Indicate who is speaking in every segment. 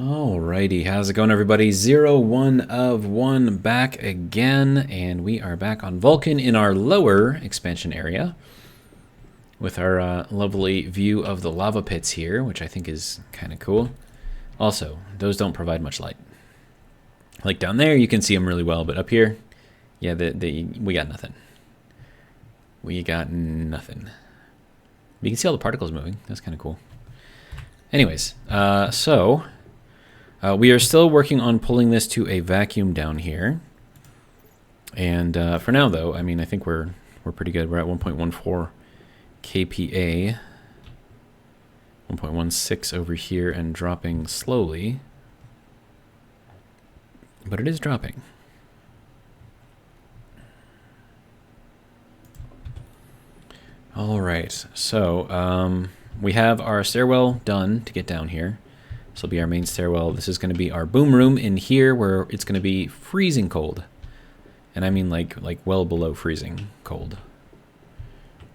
Speaker 1: Alrighty, how's it going, everybody? 01 of 1 back again, and we are back on Vulcan in our lower expansion area with our lovely view of the lava pits here, which I think is kind of cool. Also, those don't provide much light. Like down there, you can see them really well, but up here, yeah, we got nothing. We got nothing. You can see all the particles moving. That's kind of cool. Anyways, we are still working on pulling this to a vacuum down here. And for now, though, I mean, I think we're pretty good. We're at 1.14 kPa, 1.16 over here, and dropping slowly. But it is dropping. All right, so we have our stairwell done to get down here. This will be our main stairwell. This is going to be our boom room in here, where it's going to be freezing cold. And I mean like well below freezing cold.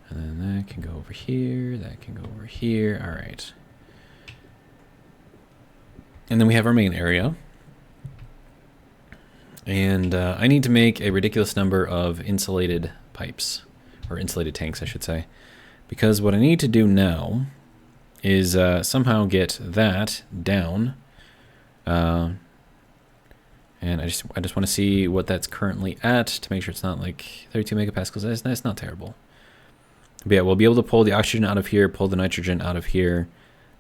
Speaker 1: And then that can go over here, that can go over here. All right. And then we have our main area. And I need to make a ridiculous number of insulated pipes, or insulated tanks, I should say. Because what I need to do now is somehow get that down. And I just want to see what that's currently at to make sure it's not like 32 megapascals. That's not terrible. But yeah, we'll be able to pull the oxygen out of here, pull the nitrogen out of here.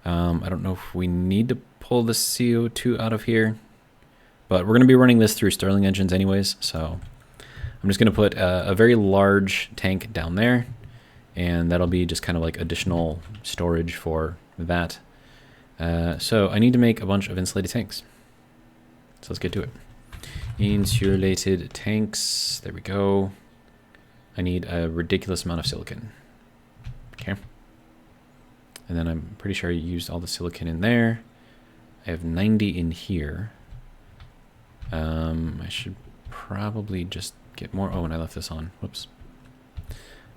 Speaker 1: I don't know if we need to pull the CO2 out of here, but we're going to be running this through Stirling engines anyways, so I'm just going to put a very large tank down there, and that'll be just kind of like additional storage for that. So I need to make a bunch of insulated tanks. So let's get to it. Insulated tanks, there we go. I need a ridiculous amount of silicon. Okay. And then I'm pretty sure I used all the silicon in there. I have 90 in here. I should probably just get more. Oh, and I left this on. Whoops.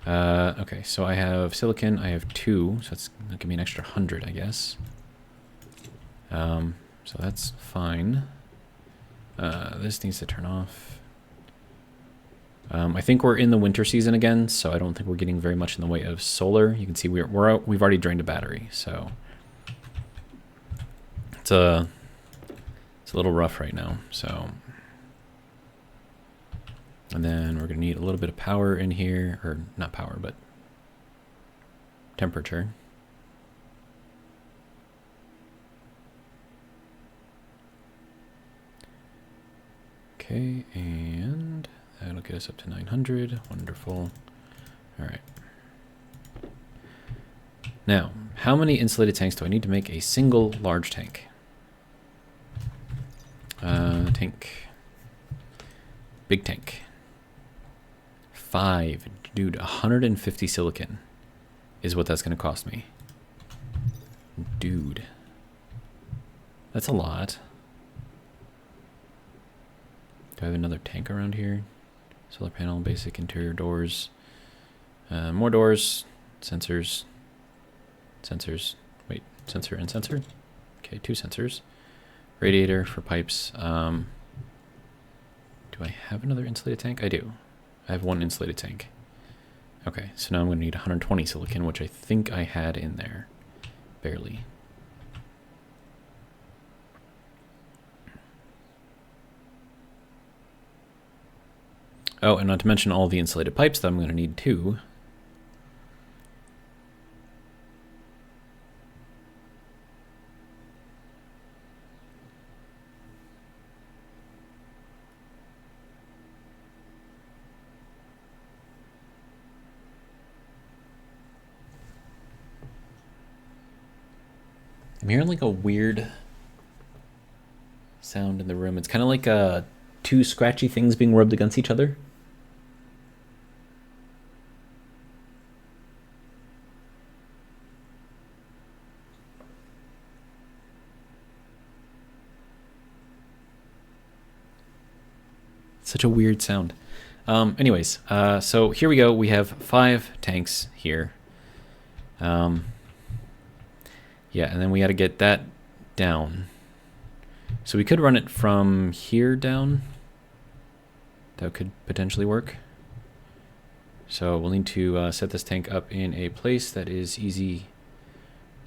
Speaker 1: Okay, so I have silicon. I have 2, so that'll give me an extra 100, I guess. So that's fine. This needs to turn off. I think we're in the winter season again, so I don't think we're getting very much in the way of solar. You can see we've already drained a battery, so it's a little rough right now. So, and then we're gonna need a little bit of power in here, or not power, but temperature. Okay, and that'll get us up to 900. Wonderful. All right. Now, how many insulated tanks do I need to make a single large tank? Tank. Big tank. 5. Dude, 150 silicon is what that's going to cost me. Dude. That's a lot. Do I have another tank around here? Solar panel, basic interior doors. More doors. Sensors. Sensors. Wait, sensor and sensor? Okay, 2 sensors. Radiator for pipes. Do I have another insulated tank? I do. I have 1 insulated tank. Okay, so now I'm going to need 120 silicon, which I think I had in there. Barely. Oh, and not to mention all the insulated pipes that I'm going to need too. I'm hearing like a weird sound in the room. It's kind of like 2 scratchy things being rubbed against each other. Such a weird sound. Anyways, so here we go. We have 5 tanks here. Yeah, and then we got to get that down. So we could run it from here down. That could potentially work. So we'll need to set this tank up in a place that is easy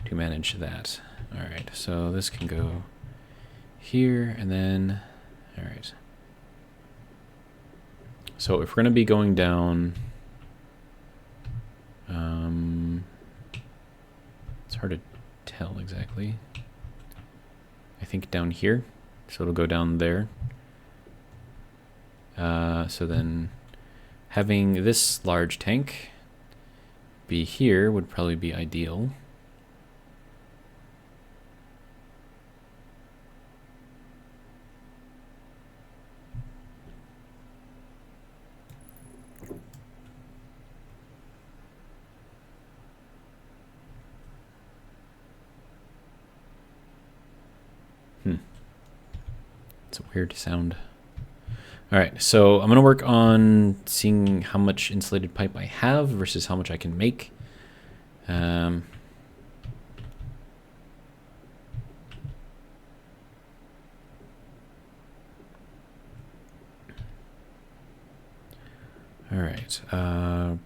Speaker 1: to manage that. All right, so this can go here and then, all right. So if we're going to be going down, it's hard to tell exactly. I think down here, so it'll go down there. So then having this large tank be here would probably be ideal. It's a weird sound. All right, so I'm going to work on seeing how much insulated pipe I have versus how much I can make. All right. Well,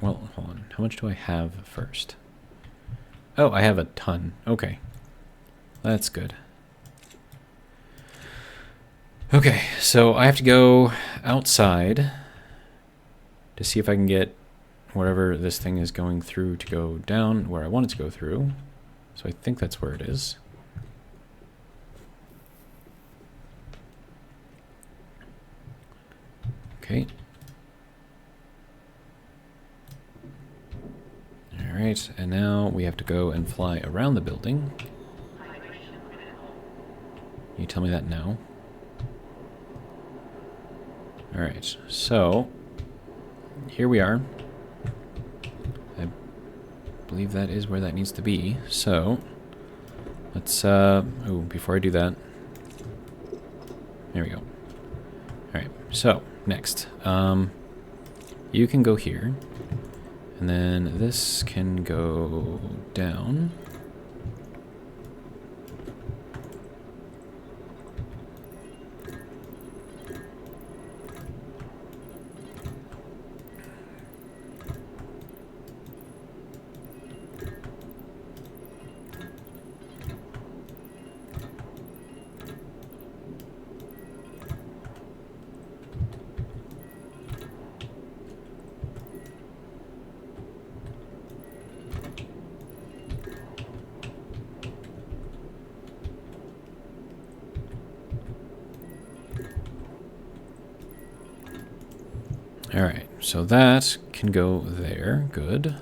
Speaker 1: hold on. How much do I have first? Oh, I have a ton. Okay. That's good. Okay, so I have to go outside to see if I can get whatever this thing is going through to go down where I want it to go through. So I think that's where it is. Okay. All right, and now we have to go and fly around the building. You tell me that now. All right, so here we are. I believe that is where that needs to be. So let's, before I do that, there we go. All right, so next, you can go here, and then this can go down. All right, so that can go there. Good.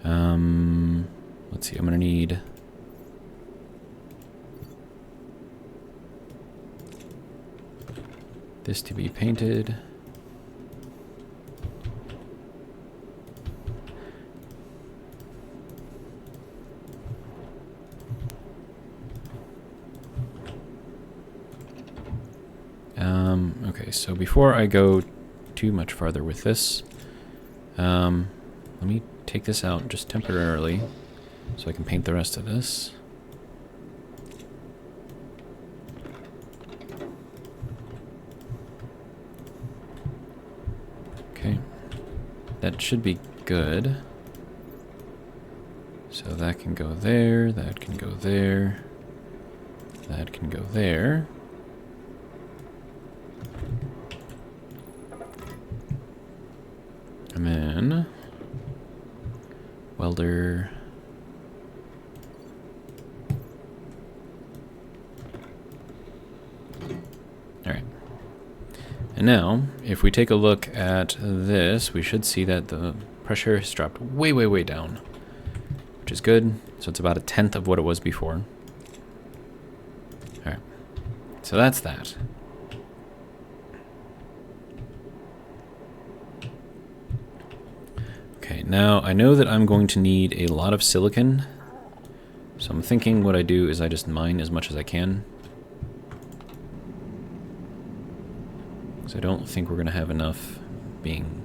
Speaker 1: Let's see. I'm gonna need this to be painted. Okay, so before I go too much farther with this, let me take this out just temporarily so I can paint the rest of this. Okay, that should be good. So that can go there, that can go there, that can go there. And then welder. All right. And now, if we take a look at this, we should see that the pressure has dropped way, way, way down, which is good. So it's about 1/10 of what it was before. All right. So that's that. Okay, now I know that I'm going to need a lot of silicon, so I'm thinking what I do is I just mine as much as I can. So I don't think we're going to have enough being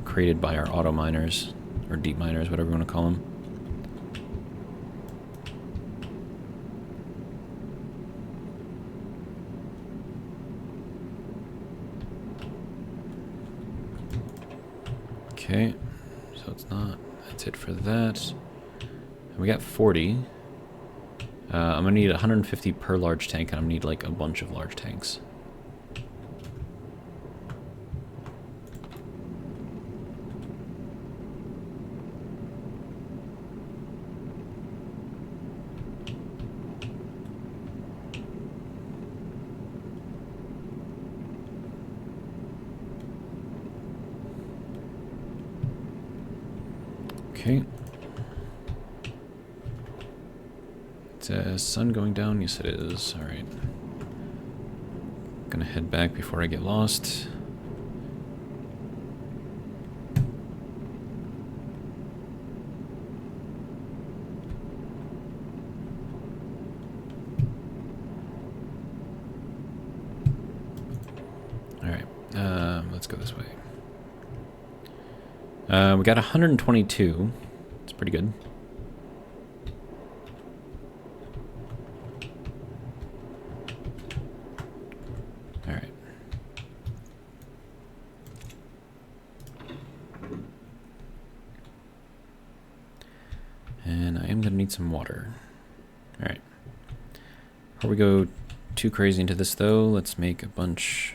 Speaker 1: created by our auto miners, or deep miners, whatever you want to call them. Okay, so it's not. That's it for that. And we got 40. I'm gonna need 150 per large tank, and I'm gonna need like a bunch of large tanks. Okay. It says sun going down. Yes, it is. All right. Gonna head back before I get lost. All right. Let's go this way. We got 122. It's pretty good. All right. And I am going to need some water. All right. Before we go too crazy into this, though, let's make a bunch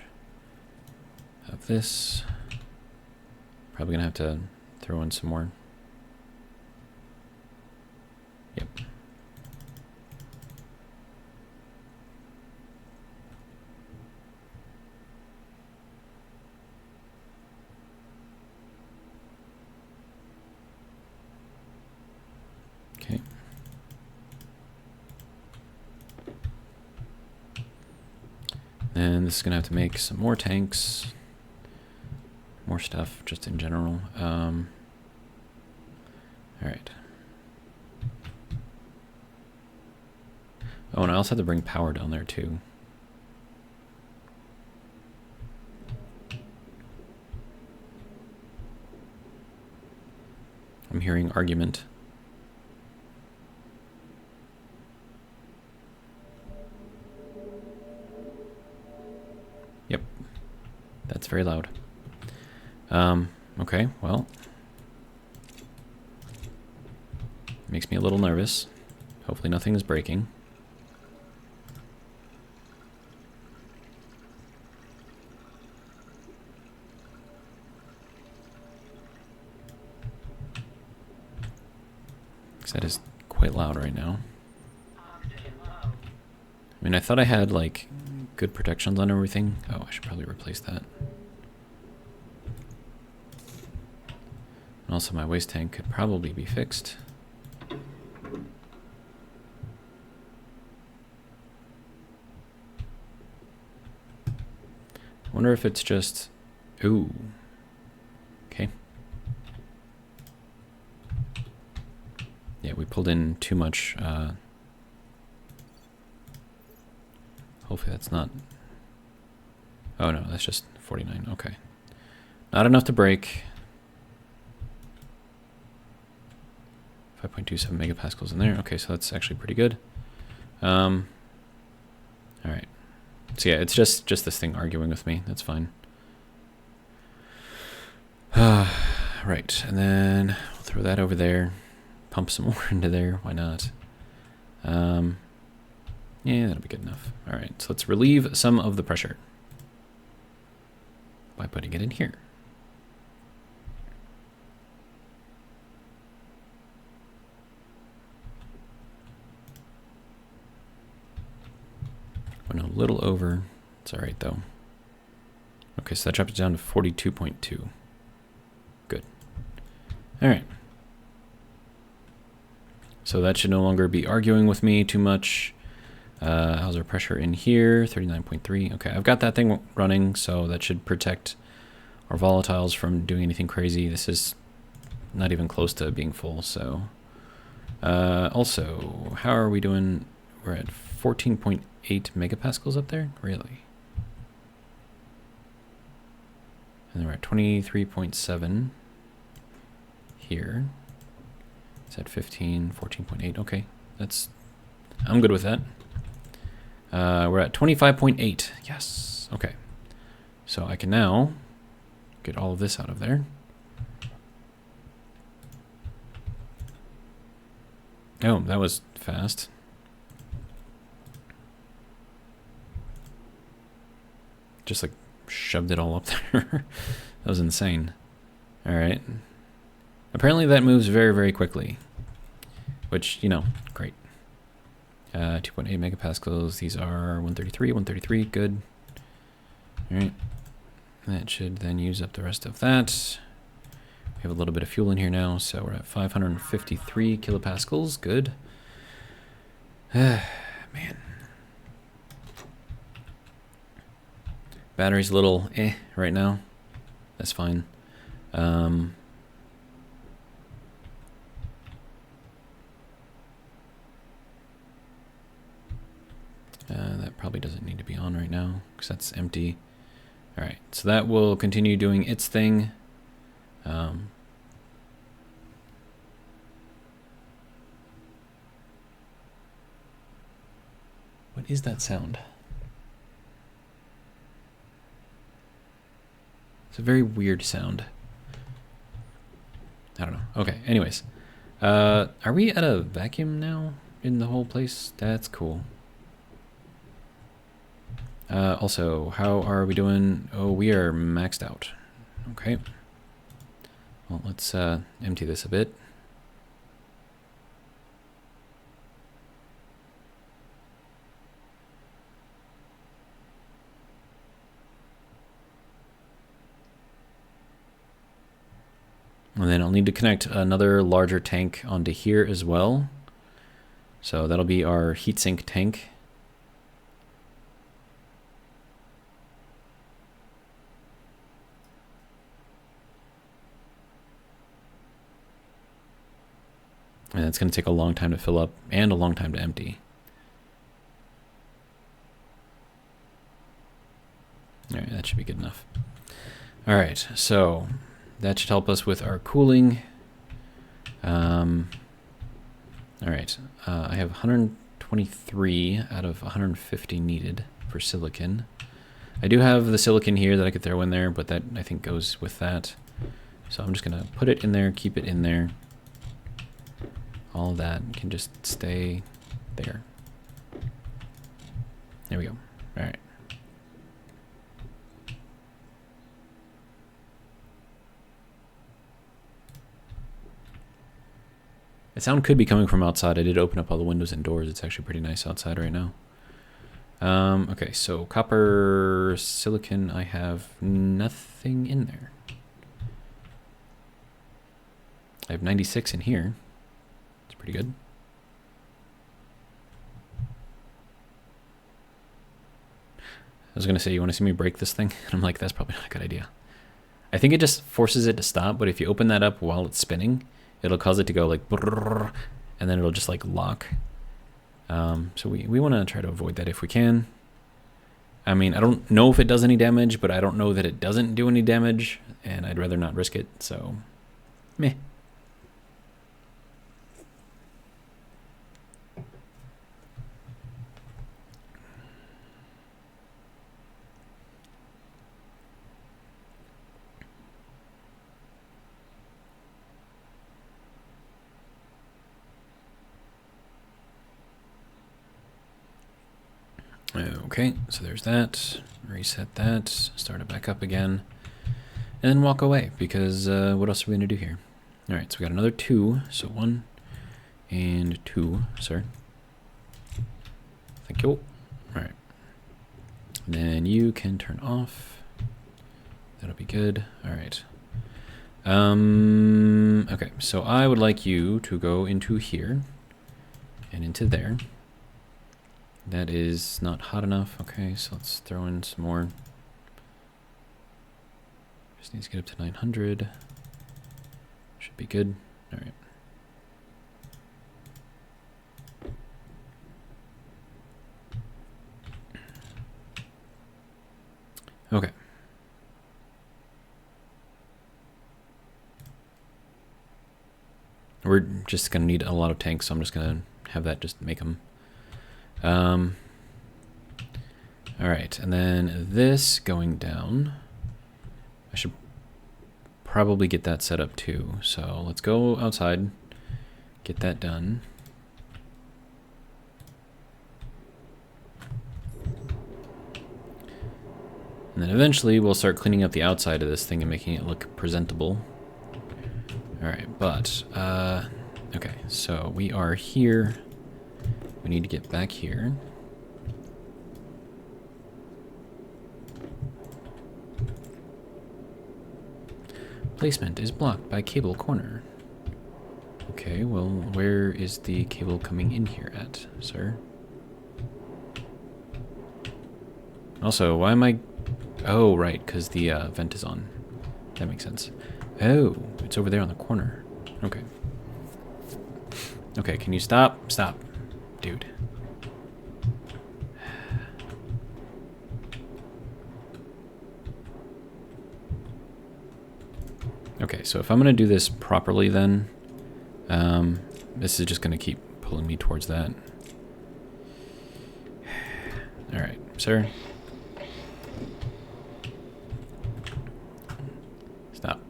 Speaker 1: of this. Probably gonna have to throw in some more. Yep. Okay. And this is gonna have to make some more tanks. More stuff, just in general. All right. Oh, and I also have to bring power down there, too. I'm hearing argument. Yep. That's very loud. Okay, well. Makes me a little nervous. Hopefully nothing is breaking. Because that is quite loud right now. I mean, I thought I had, like, good protections on everything. Oh, I should probably replace that. And also my waste tank could probably be fixed. I wonder if it's just... Ooh. Okay. Yeah, we pulled in too much. Hopefully that's not... Oh no, that's just 49. Okay. Not enough to break. 5.27 megapascals in there. Okay, so that's actually pretty good. All right. So yeah, it's just this thing arguing with me. That's fine. Right, and then we'll throw that over there. Pump some more into there. Why not? Yeah, that'll be good enough. All right, so let's relieve some of the pressure by putting it in here. Went a little over. It's all right, though. Okay, so that dropped it down to 42.2. Good. All right. So that should no longer be arguing with me too much. How's our pressure in here? 39.3. Okay, I've got that thing running, so that should protect our volatiles from doing anything crazy. This is not even close to being full, so... also, how are we doing? We're at 14.8 megapascals up there? Really? And then we're at 23.7 here. It's at 15, 14.8. Okay, that's... I'm good with that. We're at 25.8. Yes. Okay. So I can now get all of this out of there. Oh, that was fast. Just like shoved it all up there. That was insane. All right. Apparently that moves very, very quickly, which, you know, great. 2.8 megapascals. These are 133, good. All right. That should then use up the rest of that. We have a little bit of fuel in here now, so we're at 553 kilopascals, good. Man. Battery's a little right now. That's fine. That probably doesn't need to be on right now because that's empty. All right, so that will continue doing its thing. What is that sound? It's a very weird sound. I don't know. Okay, anyways. Are we at a vacuum now in the whole place? That's cool. Also, how are we doing? Oh, we are maxed out. Okay. Well, let's empty this a bit. And then I'll need to connect another larger tank onto here as well. So that'll be our heatsink tank. And it's going to take a long time to fill up and a long time to empty. All right, that should be good enough. All right, so that should help us with our cooling. All right, I have 123 out of 150 needed for silicon. I do have the silicon here that I could throw in there, but that I think goes with that. So I'm just going to put it in there, keep it in there. All of that can just stay there. There we go. All right. The sound could be coming from outside. I did open up all the windows and doors. It's actually pretty nice outside right now. Okay, so copper, silicon, I have nothing in there. I have 96 in here. It's pretty good. I was going to say, you want to see me break this thing? And I'm like, that's probably not a good idea. I think it just forces it to stop, but if you open that up while it's spinning, it'll cause it to go like, brrr, and then it'll just like lock. So we want to try to avoid that if we can. I mean, I don't know if it does any damage, but I don't know that it doesn't do any damage, and I'd rather not risk it, so meh. Okay, so there's that. Reset that, start it back up again, and then walk away, because what else are we going to do here? All right, so we got another 2, so 1 and 2, sir. Thank you. All right. Then you can turn off. That'll be good. All right. Okay, so I would like you to go into here and into there. That is not hot enough. Okay, so let's throw in some more. Just needs to get up to 900. Should be good. All right. Okay. We're just going to need a lot of tanks, so I'm just going to have that just make them. All right, and then this going down, I should probably get that set up too. So let's go outside, get that done. And then eventually we'll start cleaning up the outside of this thing and making it look presentable. Alright, but, okay, so we are here. We need to get back here. Placement is blocked by cable corner. Okay, well, where is the cable coming in here at, sir? Also, why am I... Oh, right, because the vent is on. That makes sense. Oh, it's over there on the corner. Okay. Okay, can you stop? Stop. Dude. Okay, so if I'm going to do this properly then, this is just going to keep pulling me towards that. Alright, sir. Stop.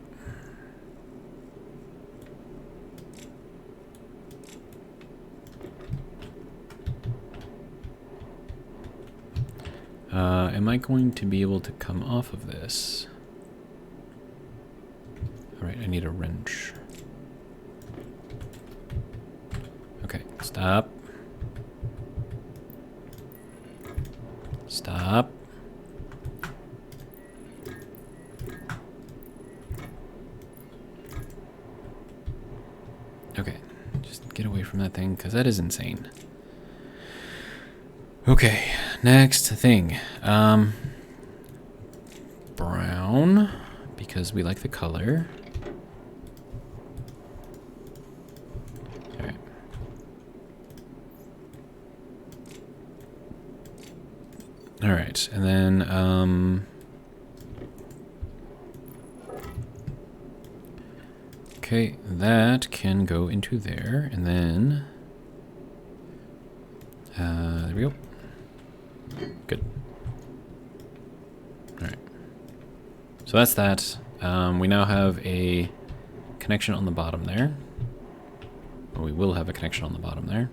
Speaker 1: Am I going to be able to come off of this? Alright, I need a wrench. Okay, stop. Stop. Okay, just get away from that thing, because that is insane. Okay, next thing. Brown, because we like the color. Alright. Alright, and then, okay, that can go into there, and then, there we go. Good. Alright. So that's that. We now have a connection on the bottom there. Or we will have a connection on the bottom there.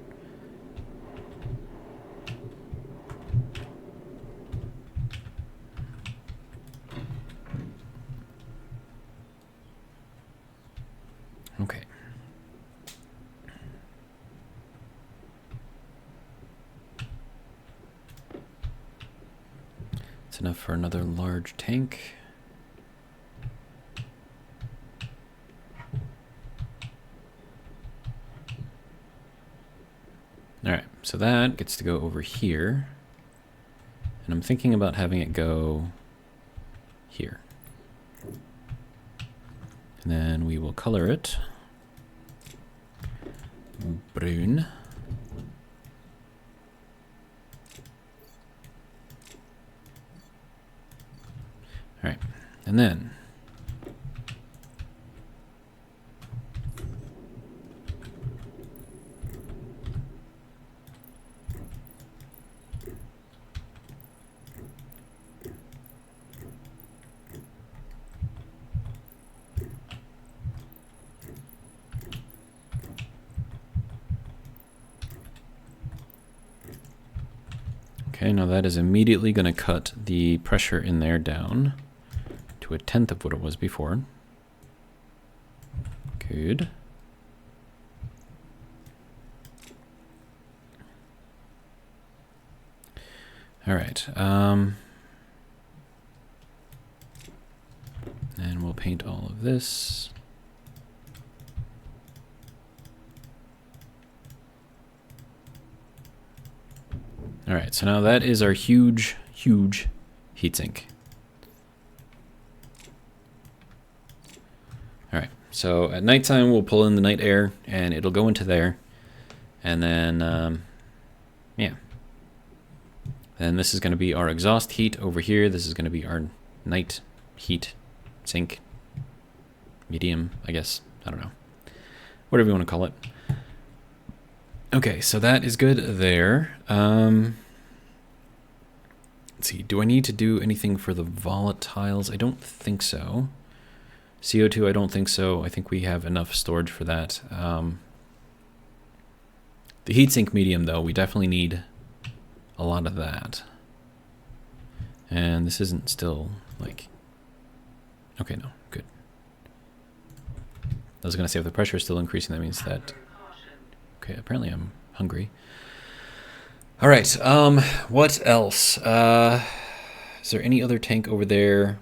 Speaker 1: Okay. It's enough for another large tank. Alright, so that gets to go over here. And I'm thinking about having it go here. And then we will color it brown. All right, and then okay, now that is immediately going to cut the pressure in there down to 1/10 of what it was before. Good. All right. And we'll paint all of this. All right, so now that is our huge, huge heatsink. All right, so at nighttime we'll pull in the night air and it'll go into there. And then, yeah. Then this is going to be our exhaust heat over here. This is going to be our night heat sink. Medium, I guess. I don't know. Whatever you want to call it. Okay, so that is good there. Let's see, do I need to do anything for the volatiles? I don't think so. CO2, I don't think so. I think we have enough storage for that. The heatsink medium, though, we definitely need a lot of that. And this isn't still like, okay, no, good. I was gonna say if the pressure is still increasing, that means that, okay, apparently I'm hungry. All right, what else? Is there any other tank over there?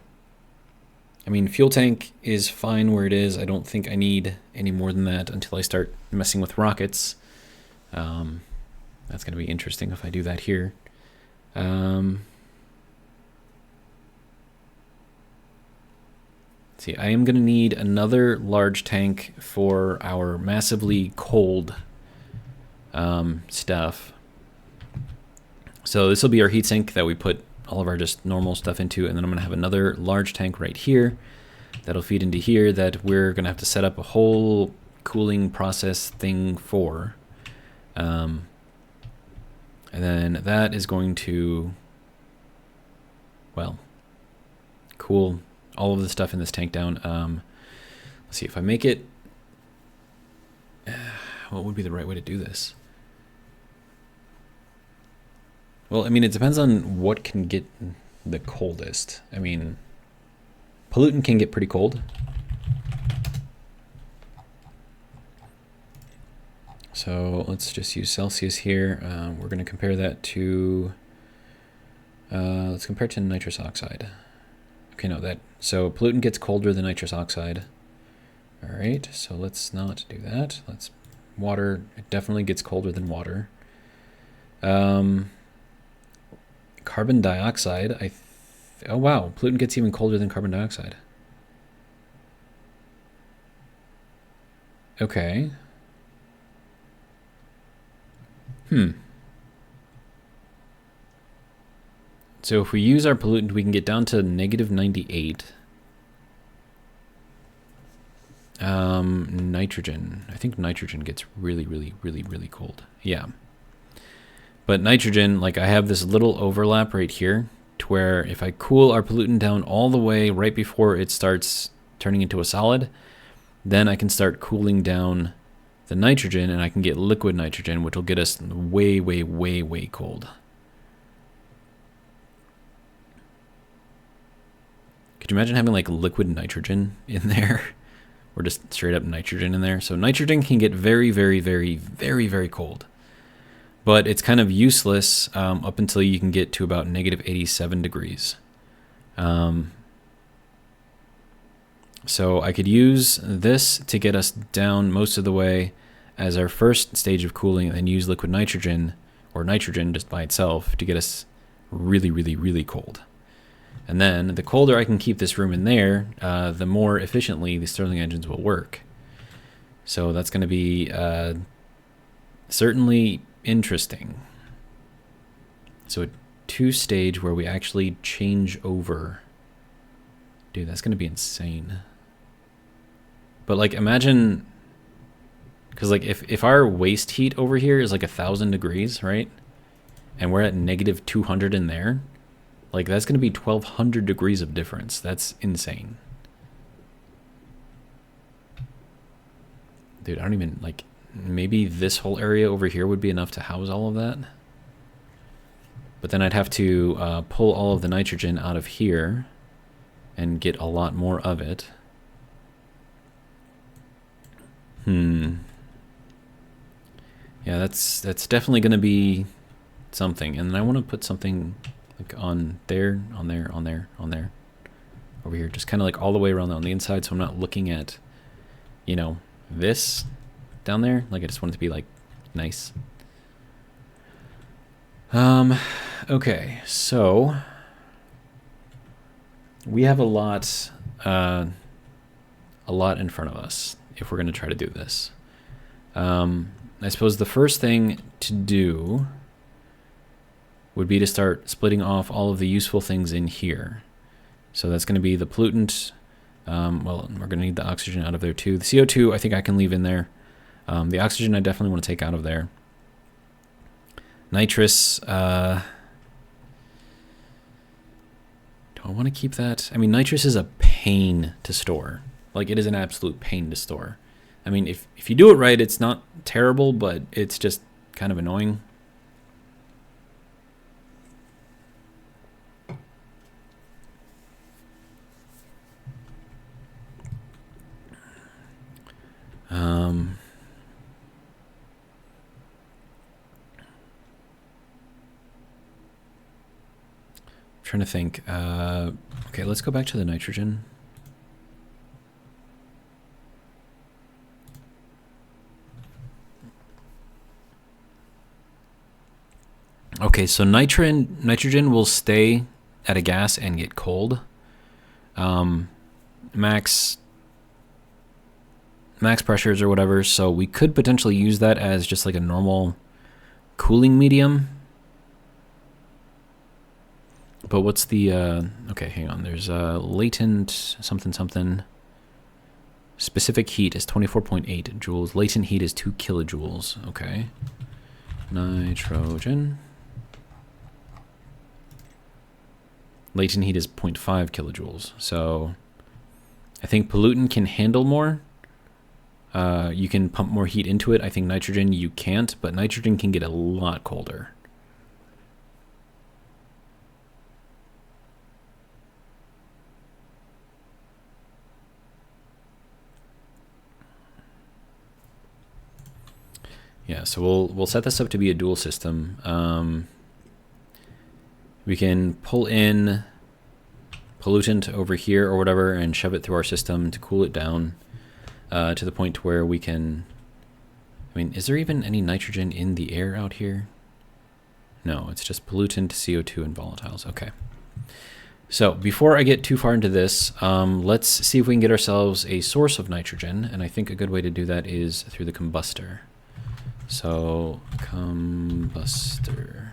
Speaker 1: I mean, fuel tank is fine where it is. I don't think I need any more than that until I start messing with rockets. That's going to be interesting if I do that here. See, I am going to need another large tank for our massively cold stuff. So this will be our heatsink that we put all of our just normal stuff into, and then I'm going to have another large tank right here that'll feed into here that we're going to have to set up a whole cooling process thing for. And then that is going to, well, cool all of the stuff in this tank down. Let's see if I make it. What would be the right way to do this? Well, I mean, it depends on what can get the coldest. I mean, pollutant can get pretty cold. So let's just use Celsius here. We're going to compare that to, let's compare it to nitrous oxide. Okay, no, so pollutant gets colder than nitrous oxide. All right, so let's not do that. Water, it definitely gets colder than water. Carbon dioxide, oh wow, pollutant gets even colder than carbon dioxide. Okay. So if we use our pollutant, we can get down to -98. Nitrogen. I think nitrogen gets really, really, really, really cold. Yeah. But nitrogen, like I have this little overlap right here to where if I cool our pollutant down all the way right before it starts turning into a solid, then I can start cooling down the nitrogen and I can get liquid nitrogen, which will get us way, way, way, way cold. Could you imagine having like liquid nitrogen in there? Or just straight up nitrogen in there? So nitrogen can get very, very, very, very, very cold. But it's kind of useless up until you can get to about -87 degrees. So I could use this to get us down most of the way as our first stage of cooling, and then use liquid nitrogen, or nitrogen just by itself, to get us really, really, really cold. And then the colder I can keep this room in there, the more efficiently the Stirling engines will work. So that's going to be certainly interesting. So a 2-stage where we actually change over. Dude, that's going to be insane. But like imagine, because like if our waste heat over here is like 1,000 degrees, right? And we're at -200 in there, like that's going to be 1,200 degrees of difference. That's insane. Dude, I don't even like, maybe this whole area over here would be enough to house all of that. But then I'd have to pull all of the nitrogen out of here and get a lot more of it. Yeah, that's definitely going to be something. And then I want to put something like on there, on there, on there, on there, over here, just kind of like all the way around on the inside, so I'm not looking at, you know, this down there. Like I just want it to be like nice. Okay, so we have a lot in front of us if we're going to try to do this. I suppose the first thing to do would be to start splitting off all of the useful things in here. So that's going to be the pollutant. Well, we're going to need the oxygen out of there too. The CO2 I think I can leave in there. The oxygen I definitely want to take out of there. Nitrous, do I want to keep that? I mean, nitrous is a pain to store. Like, it is an absolute pain to store. I mean, if you do it right, it's not terrible, but it's just kind of annoying. trying to think. Okay, let's go back to the nitrogen. Okay, so nitrogen will stay at a gas and get cold. Max pressures or whatever, so we could potentially use that as just like a normal cooling medium. But what's the, okay, hang on, there's latent something. Specific heat is 24.8 joules. Latent heat is 2 kilojoules. Okay. Nitrogen. Latent heat is 0.5 kilojoules. So I think pollutant can handle more. You can pump more heat into it. I think nitrogen you can't, but nitrogen can get a lot colder. Yeah, so we'll set this up to be a dual system. We can pull in pollutant over here or whatever and shove it through our system to cool it down to the point where we can... I mean, is there even any nitrogen in the air out here? No, it's just pollutant, CO2, and volatiles. Okay. So before I get too far into this, let's see if we can get ourselves a source of nitrogen, and I think a good way to do that is through the combustor. So, combustor.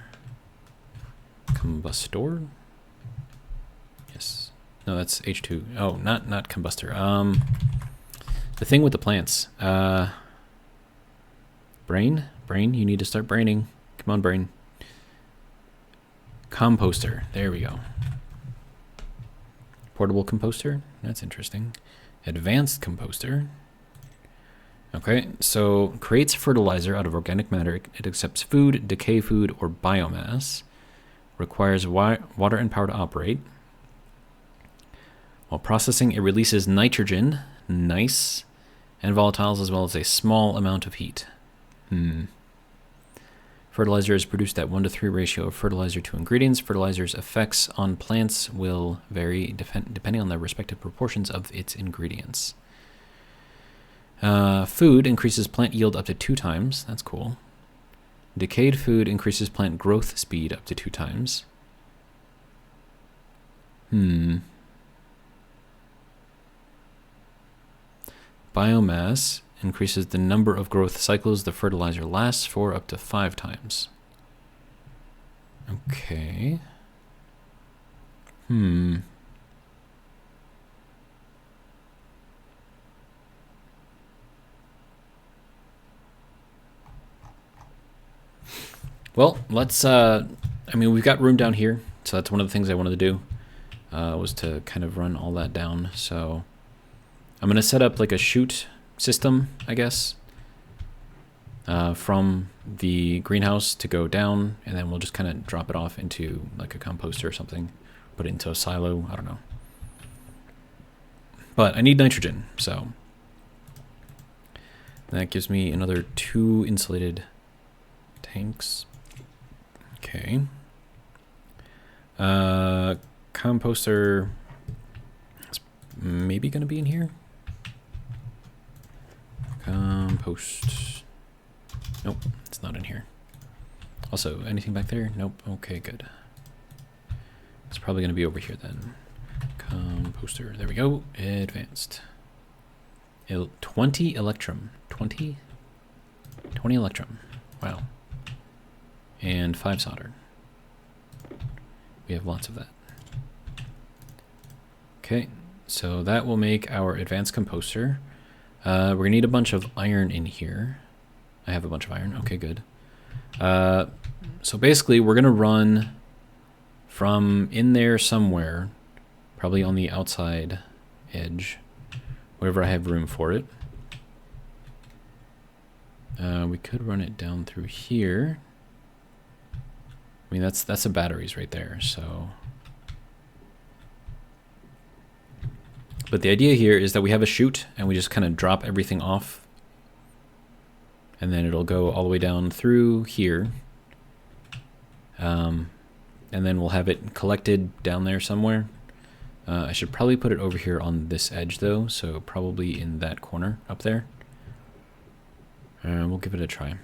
Speaker 1: Combustor? Yes. No, that's H2. Oh, not combustor. The thing with the plants. Brain, you need to start braining. Come on, brain. Composter. There we go. Portable composter. That's interesting. Advanced composter. Okay, so creates fertilizer out of organic matter. It accepts food, decay food, or biomass. Requires water and power to operate. While processing, it releases nitrogen, nice, and volatiles, as well as a small amount of heat. Fertilizer is produced at 1:3 ratio of fertilizer to ingredients. Fertilizer's effects on plants will vary depending on the respective proportions of its ingredients. Food increases plant yield up to 2 times. That's cool. Decayed food increases plant growth speed up to 2 times. Biomass increases the number of growth cycles the fertilizer lasts for up to 5 times. Okay. Well, let's, I mean, we've got room down here, so that's one of the things I wanted to do, was to kind of run all that down. So I'm going to set up like a chute system, I guess, from the greenhouse to go down, and then we'll just kind of drop it off into like a composter or something, put it into a silo, I don't know. But I need nitrogen, so that gives me another 2 insulated tanks. Okay. Composter is maybe going to be in here. Compost. Nope, it's not in here. Also, anything back there? Nope. Okay, good. It's probably going to be over here then. Composter. There we go. Advanced. 20 electrum. 20 electrum. Wow. And 5 solder. We have lots of that. Okay, so that will make our advanced composter. We're gonna need a bunch of iron in here. I have a bunch of iron. Okay, good. So basically, we're gonna run from in there somewhere, probably on the outside edge, wherever I have room for it. We could run it down through here. I mean, that's the batteries right there, so. But the idea here is that we have a chute and we just kind of drop everything off. And then it'll go all the way down through here. and then we'll have it collected down there somewhere. I should probably put it over here on this edge though, so probably in that corner up there. We'll give it a try.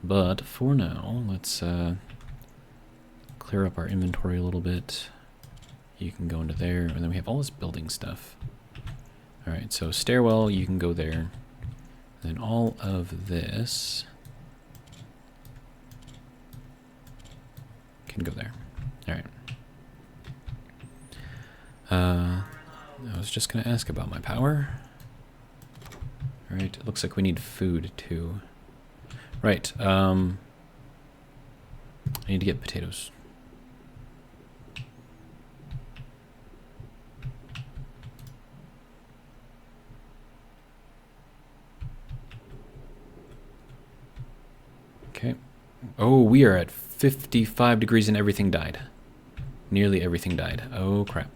Speaker 1: But for now, let's clear up our inventory a little bit. You can go into there, and then we have all this building stuff. Alright, so stairwell, you can go there. And then all of this can go there. Alright. I was just going to ask about my power. Alright, it looks like we need food too. Right, I need to get potatoes. Okay. Oh, we are at 55 degrees and everything died. Nearly everything died. Oh, crap.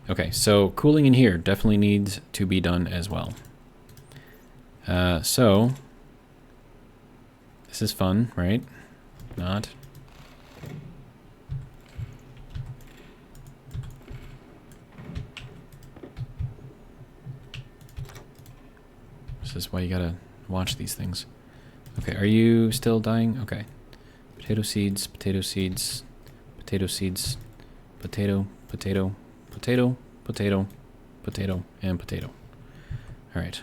Speaker 1: Okay, so cooling in here definitely needs to be done as well. So this is fun, right? Not. This is why you gotta watch these things. Okay, are you still dying? Okay. Potato seeds, potato seeds, potato seeds, potato, potato, potato, potato, potato, and potato. Alright.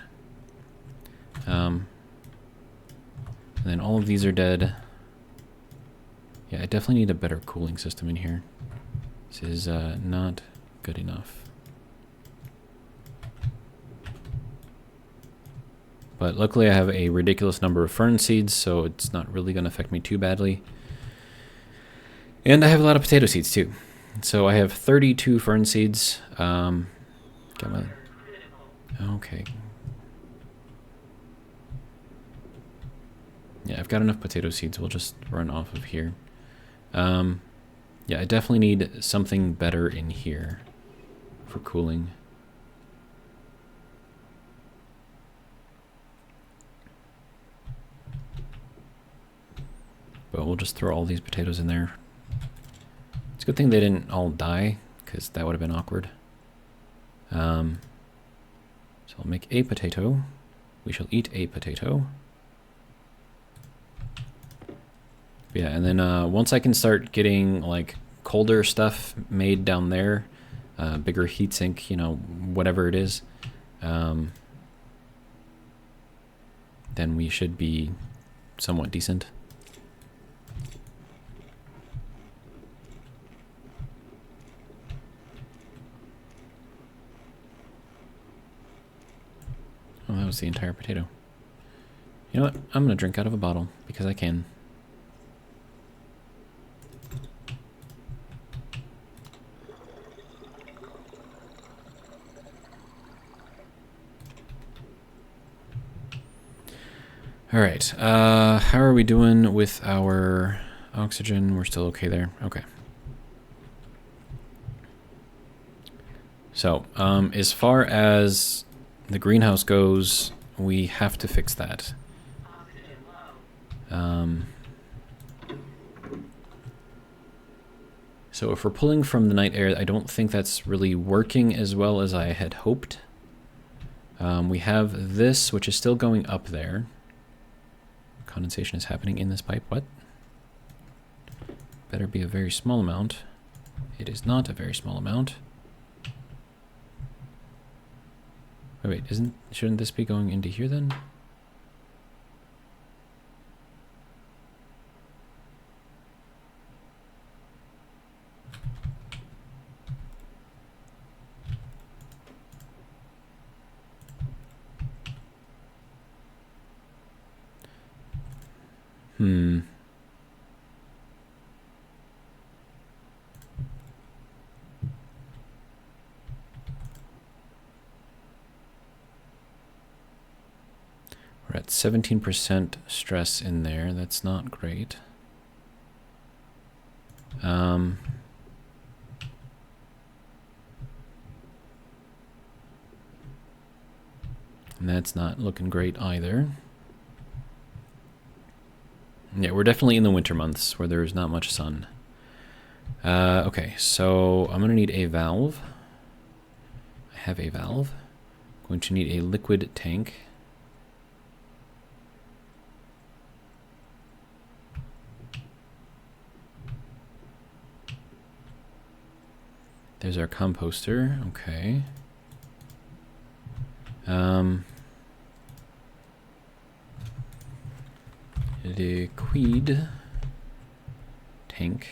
Speaker 1: And then all of these are dead. Yeah, I definitely need a better cooling system in here. This is not good enough. But luckily I have a ridiculous number of fern seeds, so it's not really going to affect me too badly. And I have a lot of potato seeds too. So I have 32 fern seeds. Got my... Okay. Yeah, I've got enough potato seeds. We'll just run off of here. Yeah, I definitely need something better in here for cooling. But we'll just throw all these potatoes in there. It's a good thing they didn't all die, because that would have been awkward. So I'll make a potato. We shall eat a potato. Yeah, and then once I can start getting like colder stuff made down there, bigger heatsink, you know, whatever it is, then we should be somewhat decent. Oh, that was the entire potato. You know what? I'm going to drink out of a bottle because I can. All right. How are we doing with our oxygen? We're still okay there. Okay. So, as far as the greenhouse goes, we have to fix that. So if we're pulling from the night air, I don't think that's really working as well as I had hoped. We have this, which is still going up there. Condensation is happening in this pipe. What? Better be a very small amount. It is not a very small amount. Wait, shouldn't this be going into here then? We're at 17% stress in there. That's not great. And that's not looking great either. Yeah, we're definitely in the winter months where there's not much sun. Okay, so I'm going to need a valve. I have a valve. I'm going to need a liquid tank. There's our composter. Okay. Liquid tank.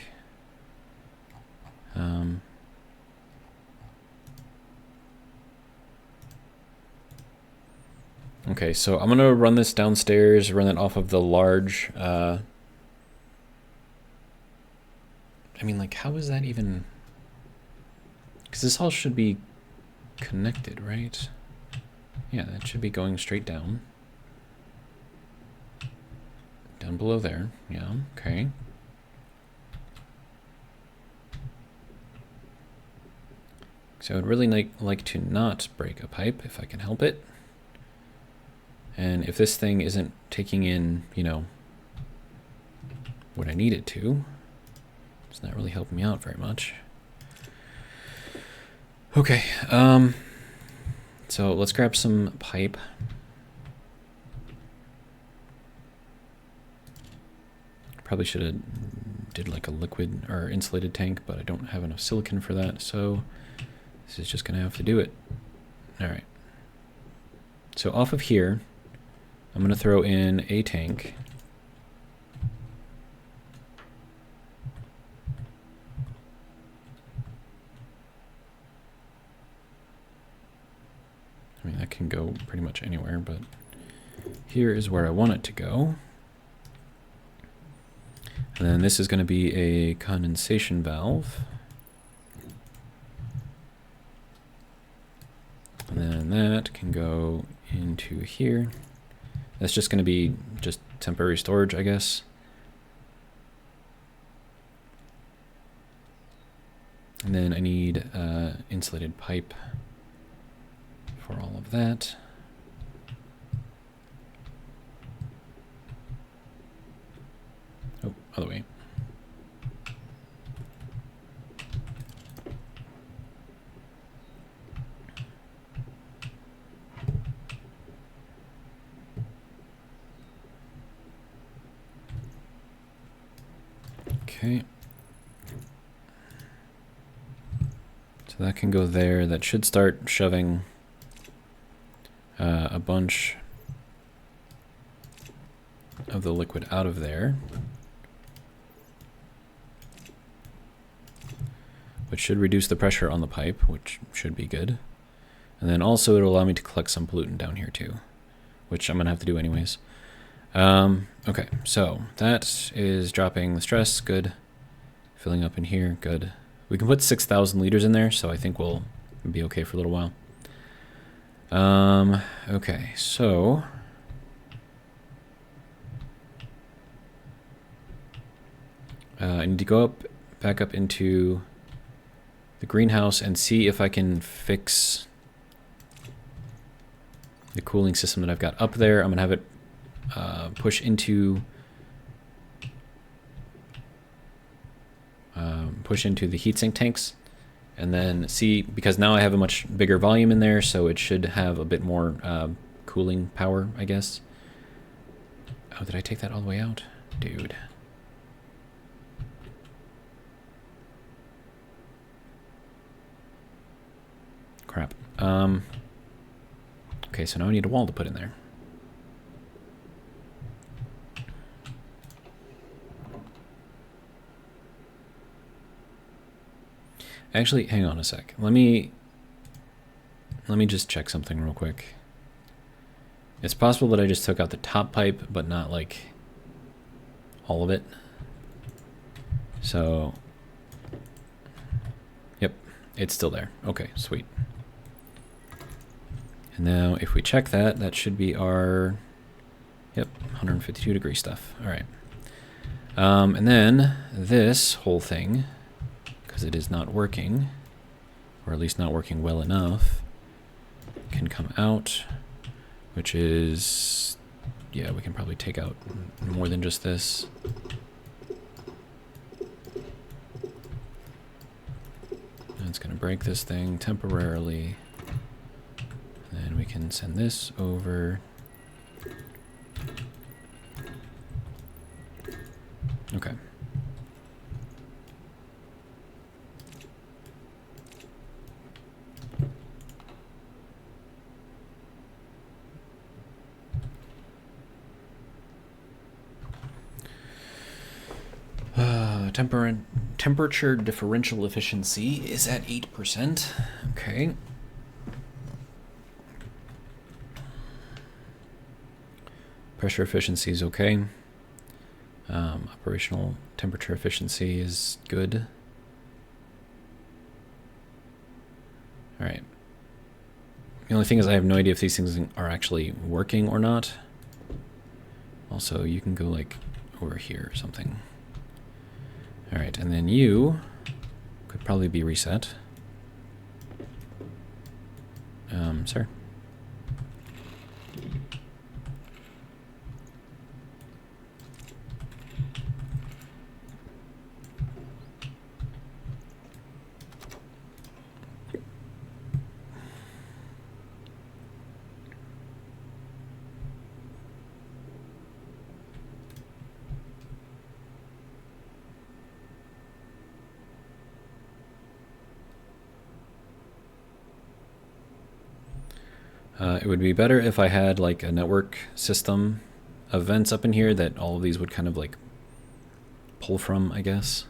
Speaker 1: Okay, so I'm gonna run this downstairs, run it off of the large, I mean, like, how is that even, because this all should be connected, right? Yeah, that should be going straight down. Down below there, yeah, okay. So I'd really like to not break a pipe if I can help it. And if this thing isn't taking in, you know, what I need it to, it's not really helping me out very much. Okay, so let's grab some pipe. Probably should have did like a liquid or insulated tank, but I don't have enough silicon for that, so this is just gonna have to do it. All right. So off of here, I'm gonna throw in a tank. I mean, that can go pretty much anywhere, but here is where I want it to go. And then this is going to be a condensation valve. And then that can go into here. That's just going to be just temporary storage, I guess. And then I need insulated pipe for all of that. Oh, other way. Okay. So that can go there. That should start shoving a bunch of the liquid out of there, which should reduce the pressure on the pipe, which should be good. And then also it'll allow me to collect some pollutant down here too, which I'm gonna have to do anyways. Okay, so that is dropping the stress, good. Filling up in here, good. We can put 6,000 liters in there, so I think we'll be okay for a little while. Okay, so I need to go back up into the greenhouse and see if I can fix the cooling system that I've got up there. I'm gonna have it push into the heatsink tanks, and then see, because now I have a much bigger volume in there, so it should have a bit more cooling power, I guess. Oh, did I take that all the way out? Dude. Crap. Okay, so now I need a wall to put in there. Actually, hang on a sec. Let me just check something real quick. It's possible that I just took out the top pipe, but not like all of it. So, yep, it's still there. Okay, sweet. And now if we check that, that should be our, yep, 152 degree stuff. All right. And then this whole thing, because it is not working, or at least not working well enough, can come out, which is yeah, we can probably take out more than just this. And it's going to break this thing temporarily. Then we can send this over. Okay. Temperature differential efficiency is at 8%. Okay. Pressure efficiency is okay. Operational temperature efficiency is good. All right. The only thing is I have no idea if these things are actually working or not. Also, you can go like over here or something. All right, and then you could probably be reset. Sir. It would be better if I had like a network system of vents up in here that all of these would kind of like pull from, I guess.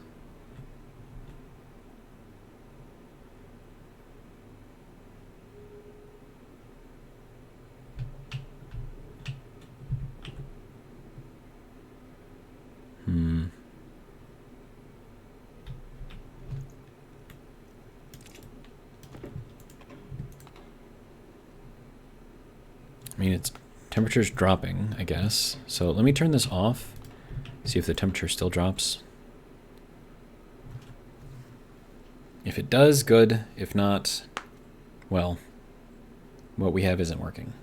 Speaker 1: I mean, it's temperature's dropping, I guess. So let me turn this off, see if the temperature still drops. If it does, good. If not, well, what we have isn't working.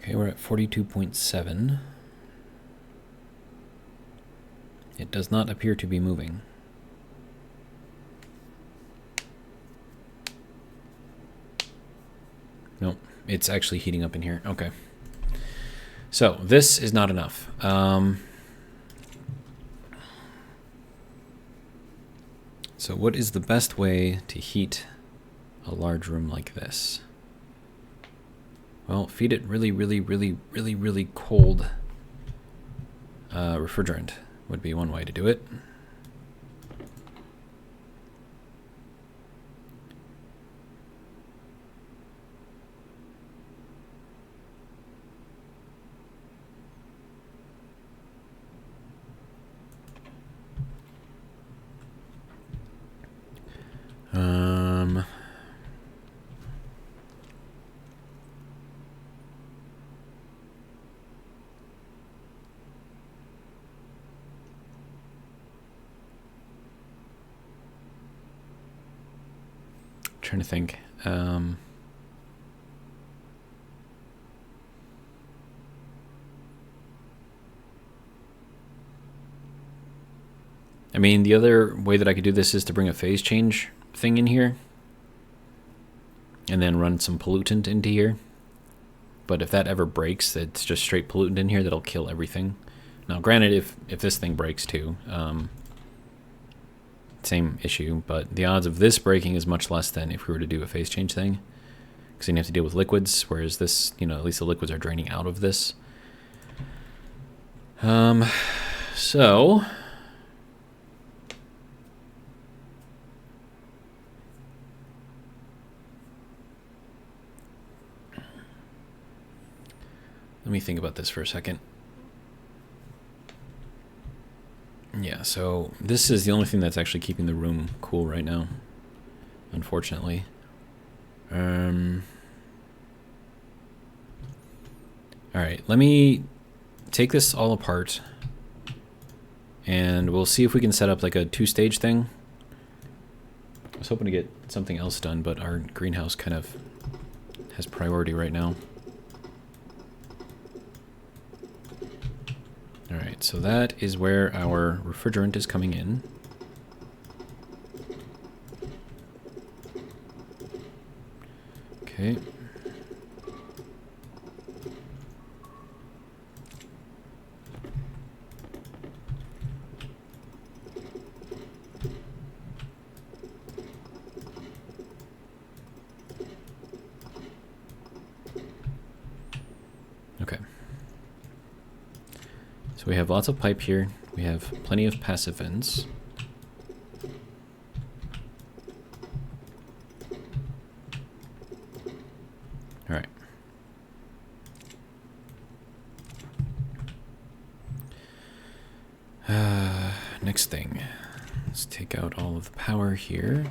Speaker 1: Okay, we're at 42.7. It does not appear to be moving. Nope, it's actually heating up in here. Okay. So this is not enough. So what is the best way to heat a large room like this? Well, feed it really, really, really, really, really cold refrigerant would be one way to do it. Trying to think. I mean, the other way that I could do this is to bring a phase change thing in here and then run some pollutant into here. But if that ever breaks, it's just straight pollutant in here that'll kill everything. Now, granted, if this thing breaks too, same issue, but the odds of this breaking is much less than if we were to do a phase change thing, because then you have to deal with liquids, whereas this, you know, at least the liquids are draining out of this. So let me think about this for a second. Yeah, so this is the only thing that's actually keeping the room cool right now, unfortunately. All right, let me take this all apart, and we'll see if we can set up like a 2-stage thing. I was hoping to get something else done, but our greenhouse kind of has priority right now. All right, so that is where our refrigerant is coming in. Okay. Okay. So we have lots of pipe here. We have plenty of passive vents. All right. Next thing. Let's take out all of the power here.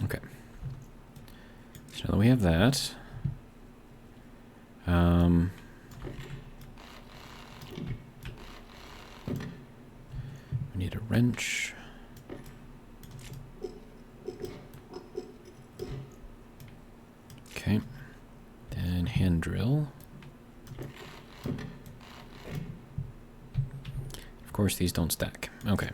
Speaker 1: Okay. So now that we have that, we need a wrench. Okay. Then hand drill. Of course, these don't stack. Okay.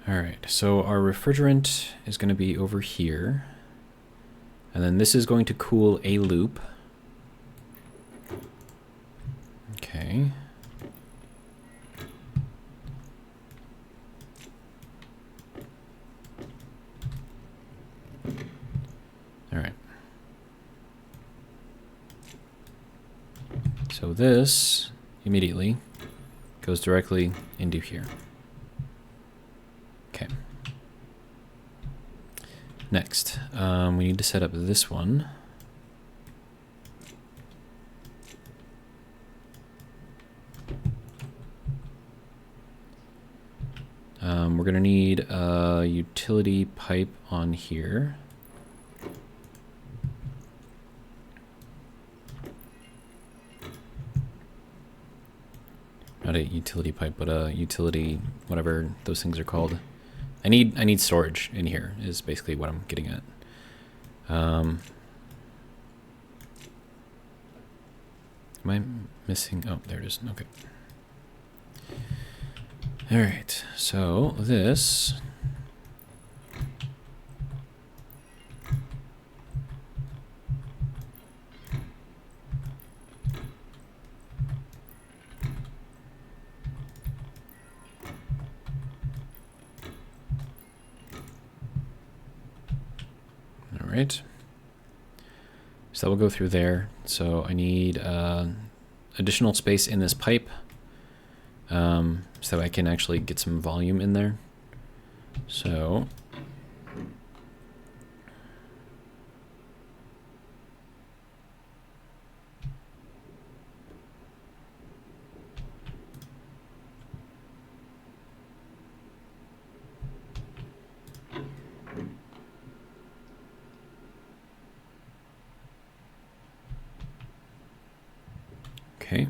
Speaker 1: All right, so our refrigerant is going to be over here. And then this is going to cool a loop. Okay. All right. So this immediately goes directly into here. Okay. Next, we need to set up this one. We're going to need a utility pipe on here. Not a utility pipe, but a utility, whatever those things are called. I need storage in here is basically what I'm getting at. Am I missing? Oh, there it is. Okay. All right. So this. Right. So that will go through there. So I need additional space in this pipe so I can actually get some volume in there. So okay.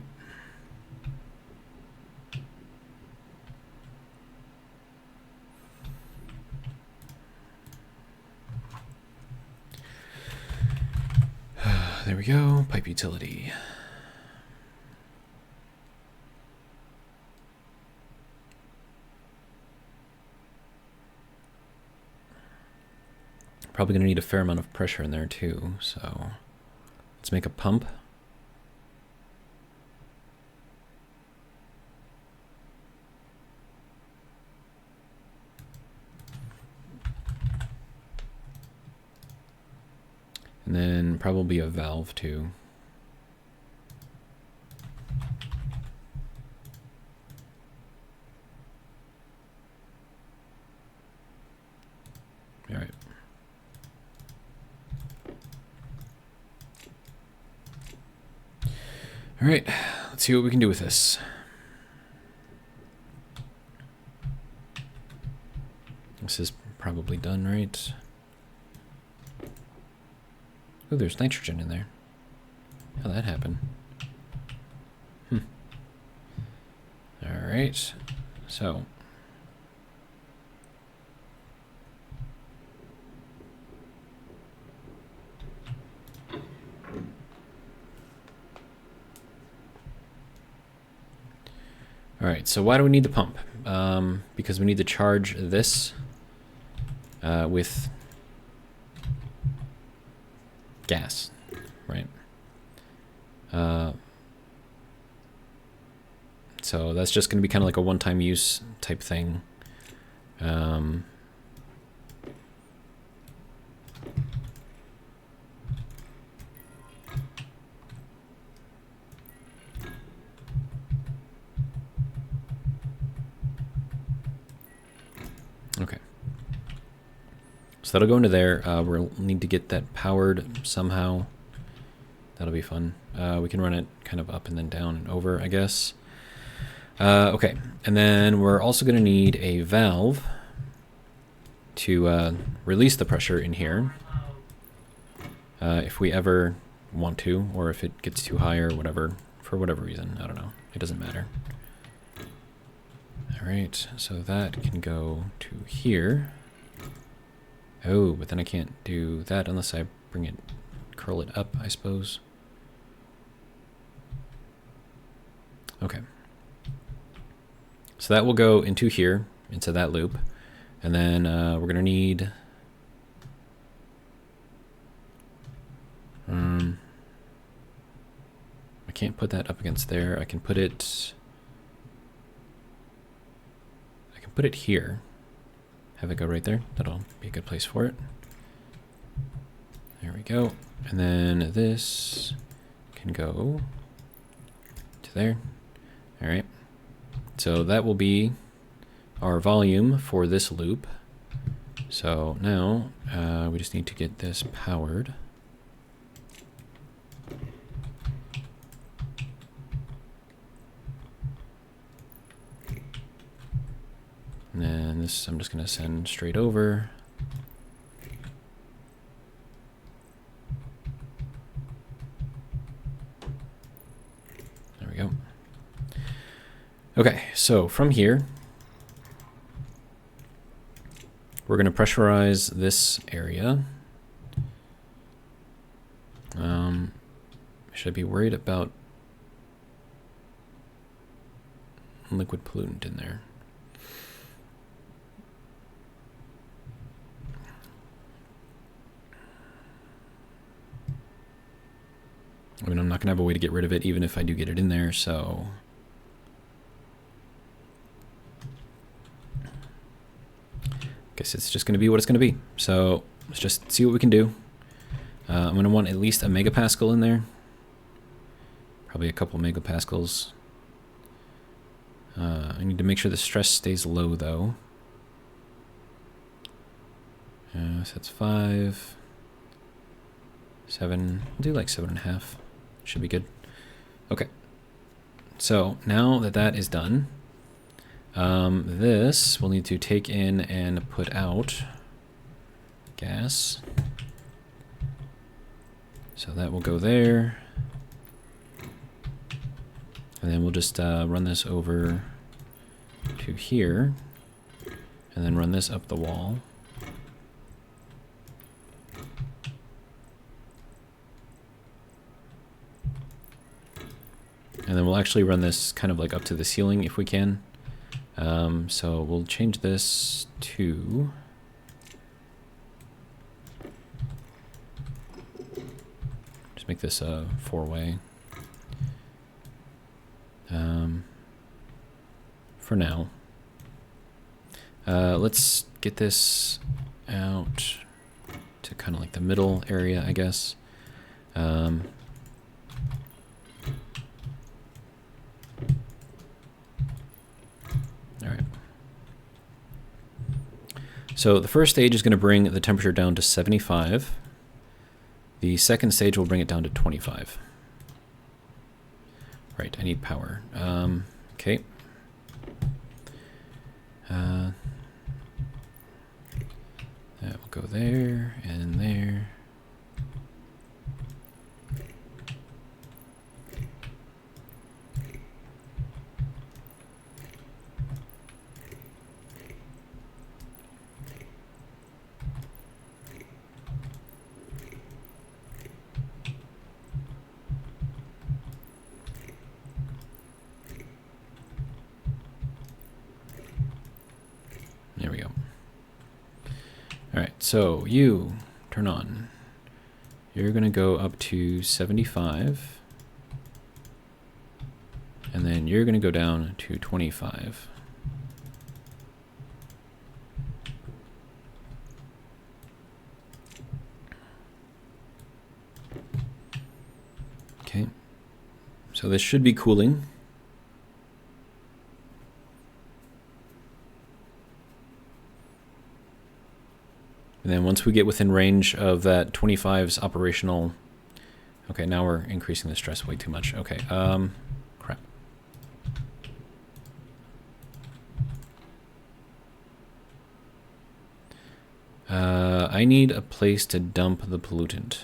Speaker 1: There we go, pipe utility. Probably gonna need a fair amount of pressure in there too, so let's make a pump. And then probably a valve too. All right, let's see what we can do with this. This is probably done, right? Oh, there's nitrogen in there. How'd that happen? All right, so. All right, so why do we need the pump? Because we need to charge this with gas, right? So that's just going to be kind of like a one-time use type thing. Okay. So that'll go into there. We'll need to get that powered somehow. That'll be fun. We can run it kind of up and then down and over, I guess. Okay, and then we're also going to need a valve to release the pressure in here if we ever want to, or if it gets too high or whatever, for whatever reason. I don't know. It doesn't matter. All right, so that can go to here. Oh, but then I can't do that unless I bring it, curl it up, I suppose. Okay. So that will go into here, into that loop. And then we're going to need... I can't put that up against there. I can put it here. Have it go right there. That'll be a good place for it. There we go. And then this can go to there. All right. So that will be our volume for this loop. So now we just need to get this powered. And then this I'm just going to send straight over. There we go. Okay, so from here, we're going to pressurize this area. Should I be worried about liquid pollutant in there? I mean, I'm not going to have a way to get rid of it even if I do get it in there, so... guess it's just going to be what it's going to be. So let's just see what we can do. I'm going to want at least a megapascal in there. Probably a couple megapascals. I need to make sure the stress stays low, though. So that's 5, 7. I'll do like 7.5. Should be good. Okay. So now that that is done, this we'll need to take in and put out gas. So that will go there. And then we'll just run this over to here. And then run this up the wall. And then we'll actually run this kind of like up to the ceiling if we can. So we'll change this to... just make this a 4-way. For now. Let's get this out to kind of like the middle area, I guess. All right. So the first stage is going to bring the temperature down to 75. The second stage will bring it down to 25. Right, I need power. Okay. That will go there and there. There we go. Alright, so you turn on. You're going to go up to 75. And then you're going to go down to 25. Okay. So this should be cooling. And then once we get within range of that 25's operational... Okay, now we're increasing the stress way too much. Okay, crap. I need a place to dump the pollutant.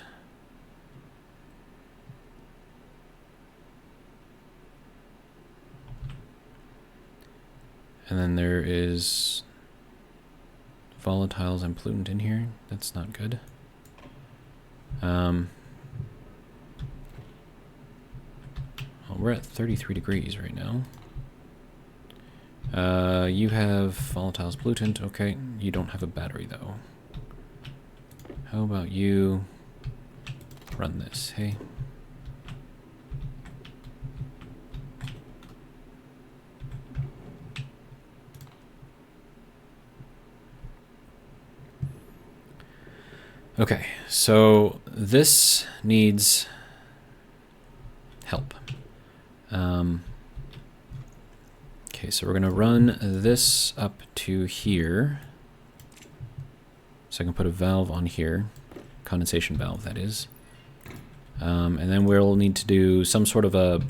Speaker 1: And then there is... volatiles and pollutant in here. That's not good. Well, we're at 33 degrees right now. You have volatiles, pollutant. Okay, you don't have a battery though. How about you run this, hey? Okay, so this needs help. Okay, so we're going to run this up to here. So I can put a valve on here. Condensation valve, that is. And then we'll need to do some sort of a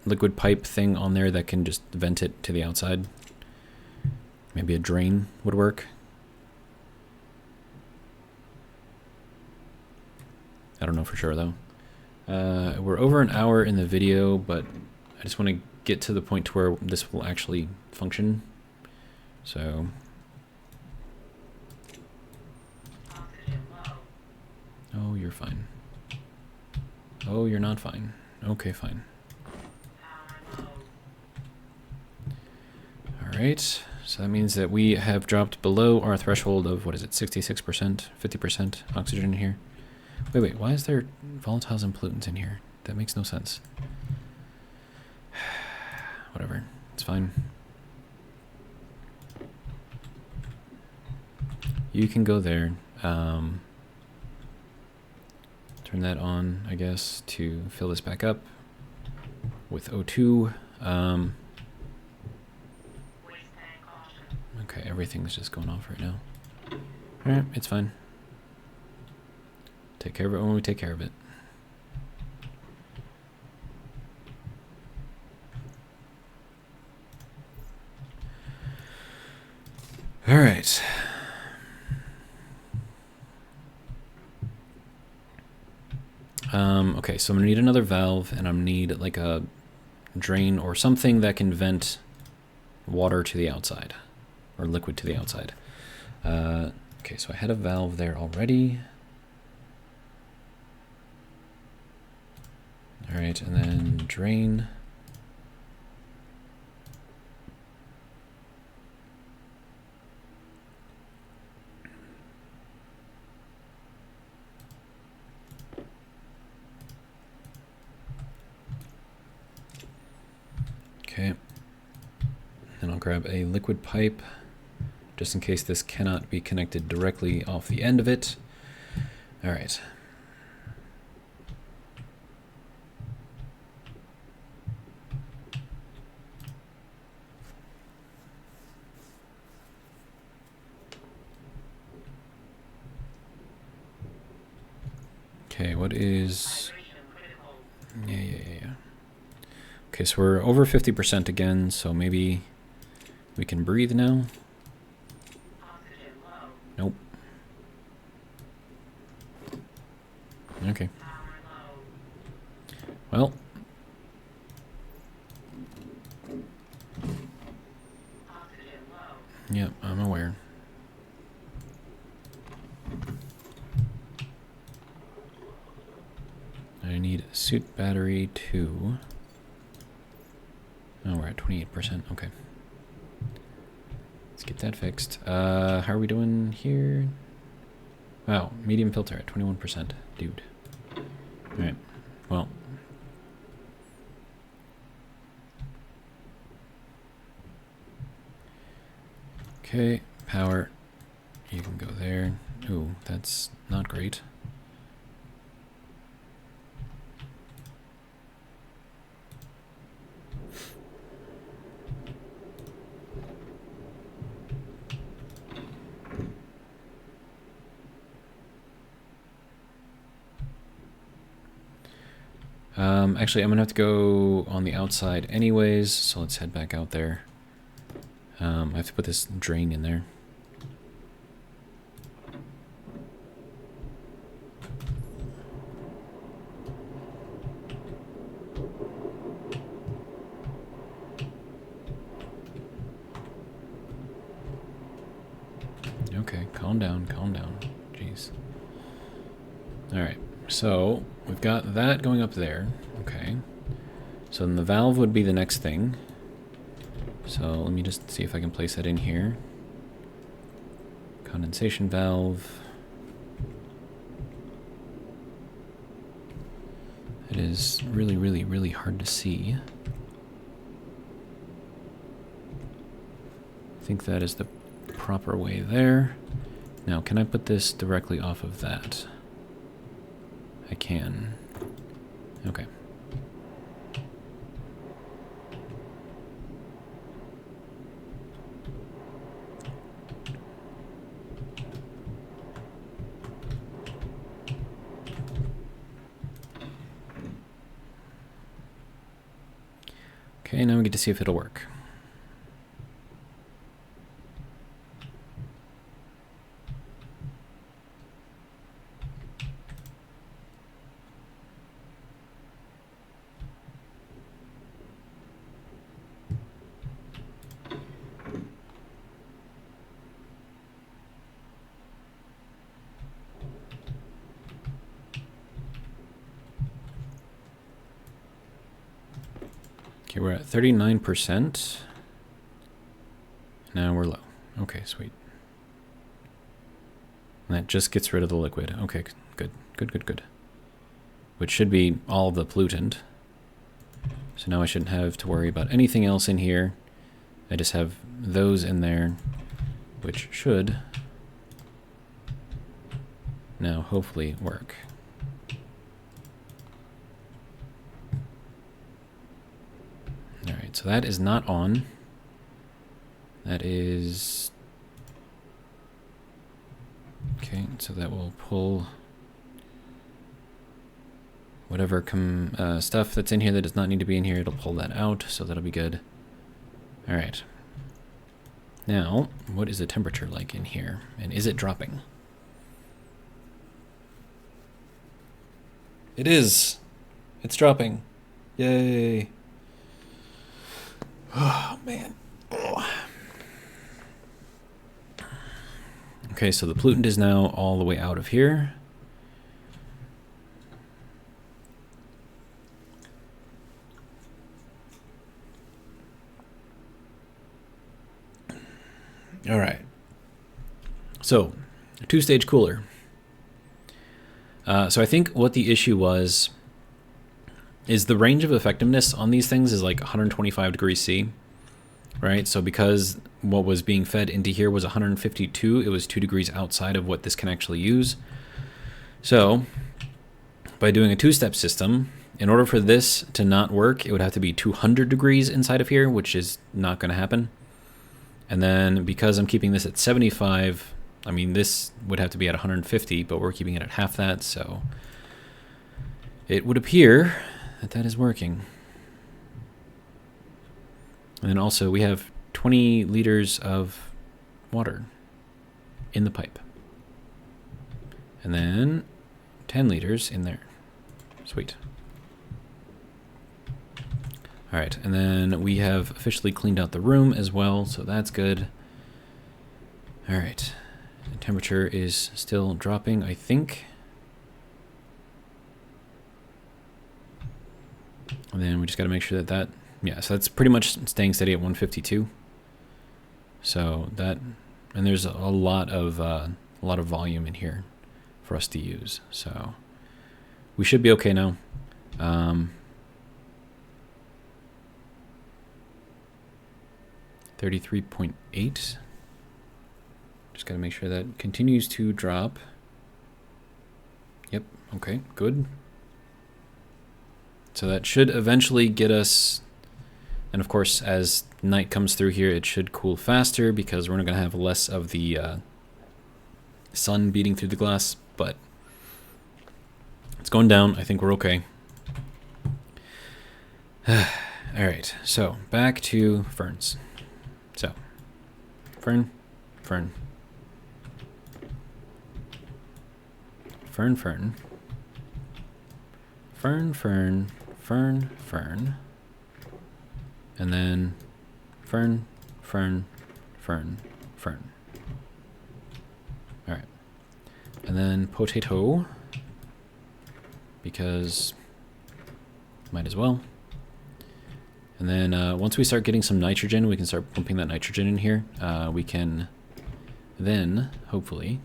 Speaker 1: liquid pipe thing on there that can just vent it to the outside. Maybe a drain would work. I don't know for sure, though. We're over an hour in the video, but I just want to get to the point to where this will actually function. So... Oh, you're fine. Oh, you're not fine. Okay, fine. Alright, so that means that we have dropped below our threshold of, what is it, 66%, 50% oxygen in here. Wait, why is there volatiles and pollutants in here? That makes no sense. Whatever, it's fine. You can go there. Turn that on, I guess, to fill this back up with O2. Okay, everything's just going off right now. Alright, it's fine. Take care of it when we take care of it. Alright. Okay, so I'm gonna need another valve, and I'm gonna need like a drain or something that can vent water to the outside, or liquid to the outside. Okay, so I had a valve there already. All right, and then drain. Okay, then I'll grab a liquid pipe just in case this cannot be connected directly off the end of it. All right. Okay, what is... Yeah. Okay, so we're over 50% again, so maybe we can breathe now. Nope. Okay. Well. Yep, I'm aware. I need suit battery 2. Oh, we're at 28%. Okay. Let's get that fixed. How are we doing here? Wow, medium filter at 21%. Dude. Alright. Well. Okay, power. You can go there. Ooh, that's not great. Actually, I'm gonna have to go on the outside anyways, so let's head back out there. I have to put this drain in there. Okay, calm down, calm down. Jeez. Alright, so we've got that going up there. Okay. So then the valve would be the next thing. So let me just see if I can place that in here. Condensation valve. It is really, really, really hard to see. I think that is the proper way there. Now, can I put this directly off of that? I can. Okay. Okay, now we get to see if it'll work. Okay, we're at 39%. Now we're low. Okay, sweet. And that just gets rid of the liquid. Okay, good, good, good, good. Which should be all the pollutant. So now I shouldn't have to worry about anything else in here. I just have those in there, which should now hopefully work. Alright, so that is not on. That is... Okay, so that will pull whatever stuff that's in here that does not need to be in here. It'll pull that out, so that'll be good. Alright. Now, what is the temperature like in here? And is it dropping? It is! It's dropping. Yay! Oh, man. Oh. Okay, so the pollutant is now all the way out of here. All right. So, a two-stage cooler. So I think what the issue was is the range of effectiveness on these things is like 125 degrees C, right? So because what was being fed into here was 152, it was 2 degrees outside of what this can actually use. So by doing a two-step system, in order for this to not work, it would have to be 200 degrees inside of here, which is not going to happen. And then because I'm keeping this at 75, I mean, this would have to be at 150, but we're keeping it at half that, so it would appear that that is working. And then also we have 20 liters of water in the pipe. And then 10 liters in there. Sweet. All right, and then we have officially cleaned out the room as well, so that's good. All right, the temperature is still dropping, I think. And then we just got to make sure that yeah, so that's pretty much staying steady at 152. So that, and there's a lot of volume in here for us to use, so we should be okay now. 33.8. Just got to make sure that continues to drop. Yep, okay, good. So that should eventually get us, and of course as night comes through here it should cool faster because we're not going to have less of the sun beating through the glass, but it's going down. I think we're okay. Alright, so back to ferns. So, fern, fern, fern, fern, fern, fern, fern, fern, and then fern, fern, fern, fern. All right, and then potato, because might as well. And then once we start getting some nitrogen, we can start pumping that nitrogen in here. We can then, hopefully,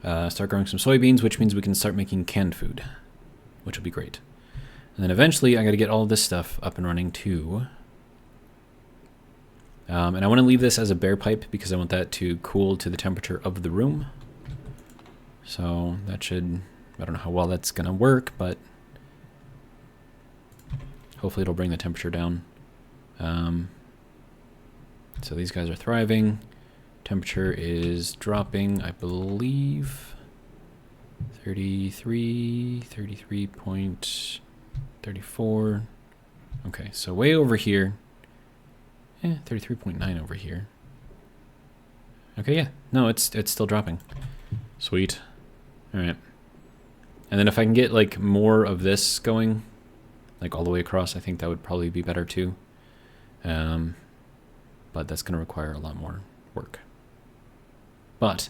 Speaker 1: start growing some soybeans, which means we can start making canned food, which will be great. And then eventually, I got to get all this stuff up and running too. And I want to leave this as a bare pipe because I want that to cool to the temperature of the room. So that should, I don't know how well that's going to work, but hopefully it'll bring the temperature down. So these guys are thriving. Temperature is dropping, I believe, 33.34. Okay, so way over here. 33.9 over here. Okay, yeah. No, it's still dropping. Sweet. All right. And then if I can get like more of this going, like all the way across, I think that would probably be better too. But that's going to require a lot more work. But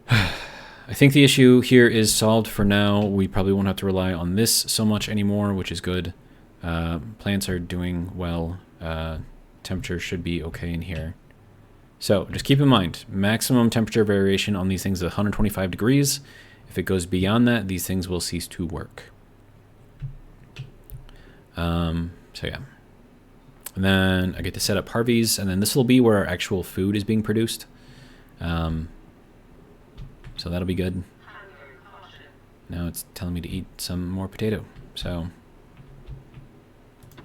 Speaker 1: I think the issue here is solved for now. We probably won't have to rely on this so much anymore, which is good. Plants are doing well. Temperature should be okay in here. So just keep in mind, maximum temperature variation on these things is 125 degrees. If it goes beyond that, these things will cease to work. So yeah. And then I get to set up Harvey's, and then this will be where our actual food is being produced. So that'll be good. Now it's telling me to eat some more potato. So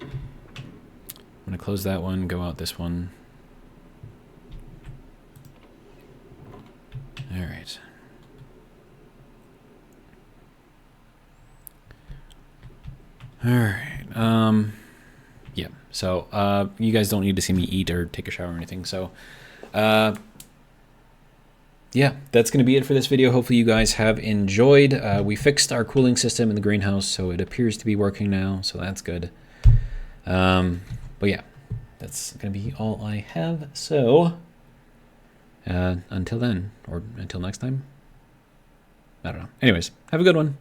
Speaker 1: I'm going to close that one, go out this one. All right. All right. Yeah. So you guys don't need to see me eat or take a shower or anything. So yeah, that's going to be it for this video. Hopefully you guys have enjoyed. We fixed our cooling system in the greenhouse, so it appears to be working now. So that's good. But yeah, that's going to be all I have. So until then, or until next time, I don't know. Anyways, have a good one.